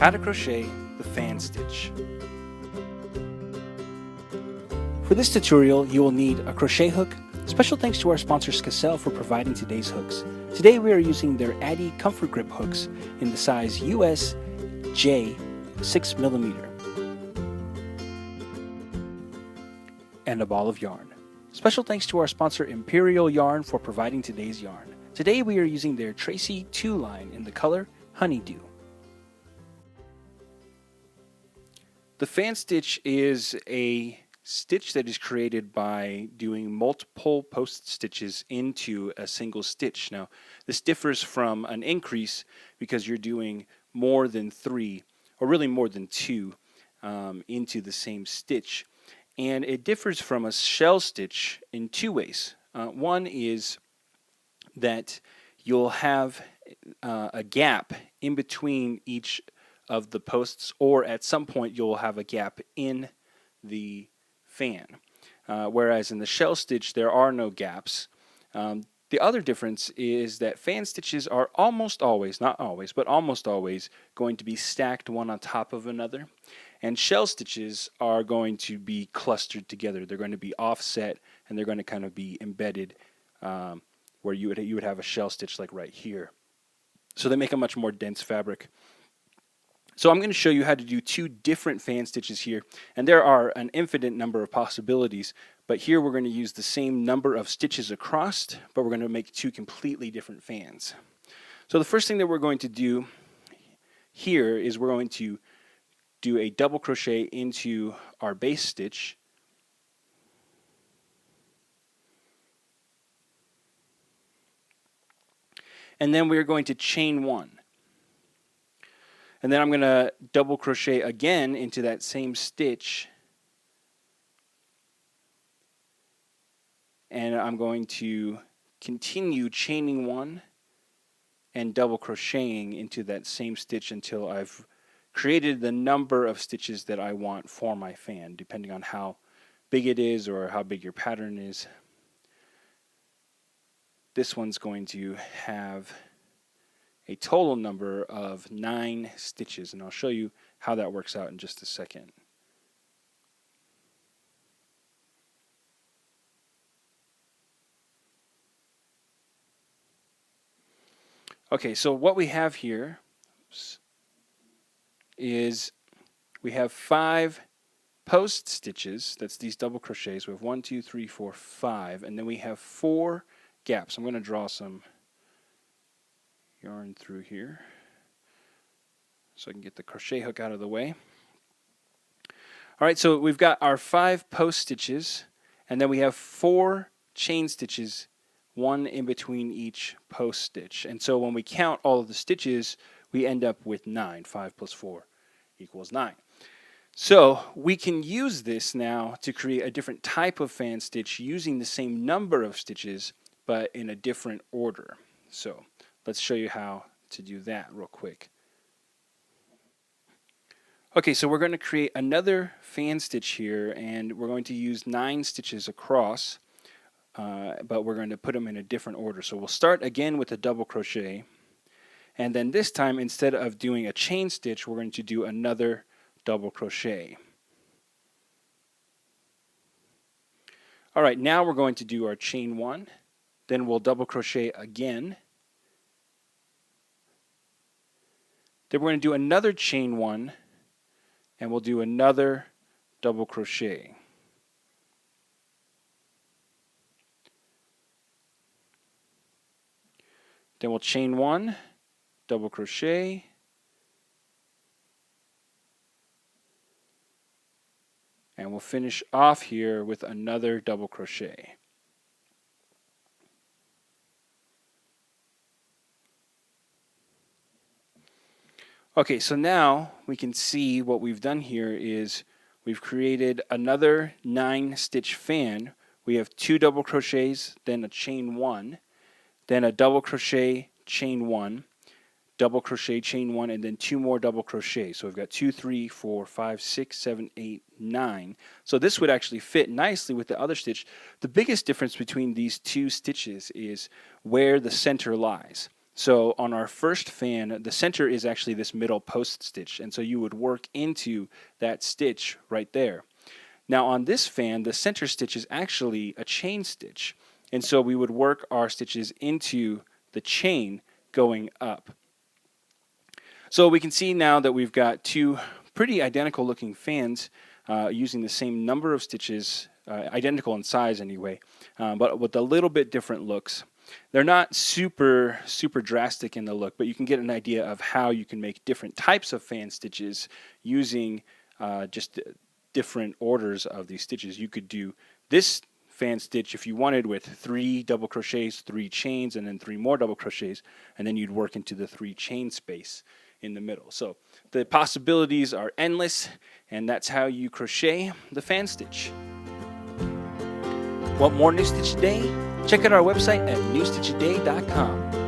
How to crochet the fan stitch. For this tutorial, you will need a crochet hook. Special thanks to our sponsor Scalloped for providing today's hooks. Today we are using their Addy Comfort Grip hooks in the size US J 6mm. And a ball of yarn. Special thanks to our sponsor Imperial Yarn for providing today's yarn. Today we are using their Tracy 2 line in the color Honeydew. The fan stitch is a stitch that is created by doing multiple post stitches into a single stitch. Now, this differs from an increase because you're doing more than 3, or really more than 2, into the same stitch. And it differs from a shell stitch in 2 ways. One is that you'll have a gap in between each of the posts, or at some point you'll have a gap in the fan. Whereas in the shell stitch there are no gaps. The other difference is that fan stitches are almost always, not always, but almost always going to be stacked one on top of another. And shell stitches are going to be clustered together. They're going to be offset and they're going to kind of be embedded where you would have a shell stitch like right here. So they make a much more dense fabric. So I'm going to show you how to do 2 different fan stitches here, and there are an infinite number of possibilities, but here we're going to use the same number of stitches across, but we're going to make 2 completely different fans. So the first thing that we're going to do here is we're going to do a double crochet into our base stitch, and then we're going to chain 1. And then I'm going to double crochet again into that same stitch, and I'm going to continue chaining 1 and double crocheting into that same stitch until I've created the number of stitches that I want for my fan, depending on how big it is or how big your pattern is. This one's going to have a total number of 9 stitches, and I'll show you how that works out in just a second. Okay, so what we have here is we have 5 post stitches. That's these double crochets. We have 1, 2, 3, 4, 5, and then we have 4 gaps. I'm going to draw some yarn through here so I can get the crochet hook out of the way. Alright, so we've got our 5 post stitches, and then we have 4 chain stitches, 1 in between each post stitch. And so when we count all of the stitches, we end up with 9. 5 plus 4 equals 9. So we can use this now to create a different type of fan stitch using the same number of stitches but in a different order. So let's show you how to do that real quick. Okay, so we're going to create another fan stitch here, and we're going to use 9 stitches across, but we're going to put them in a different order. So we'll start again with a double crochet, and then this time instead of doing a chain stitch, we're going to do another double crochet. Alright, now we're going to do our chain 1, then we'll double crochet again. Then we're going to do another chain 1, and we'll do another double crochet. Then we'll chain 1, double crochet, and we'll finish off here with another double crochet. Okay, so now we can see what we've done here is we've created another 9 stitch fan. We have 2 double crochets, then a chain 1, then a double crochet, chain 1, double crochet, chain 1, and then 2 more double crochets. So we've got 2, 3, 4, 5, 6, 7, 8, 9. So this would actually fit nicely with the other stitch. The biggest difference between these 2 stitches is where the center lies. So on our first fan, the center is actually this middle post stitch, and so you would work into that stitch right there. Now on this fan, the center stitch is actually a chain stitch, and so we would work our stitches into the chain going up. So we can see now that we've got two pretty identical looking fans using the same number of stitches, identical in size anyway, but with a little bit different looks. They're not super drastic in the look, but you can get an idea of how you can make different types of fan stitches using just different orders of these stitches. You could do this fan stitch if you wanted with 3 double crochets, 3 chains, and then 3 more double crochets, and then you'd work into the 3 chain space in the middle. So the possibilities are endless, and that's how you crochet the fan stitch. Want more New Stitch a Day? Check out our website at newstitchaday.com.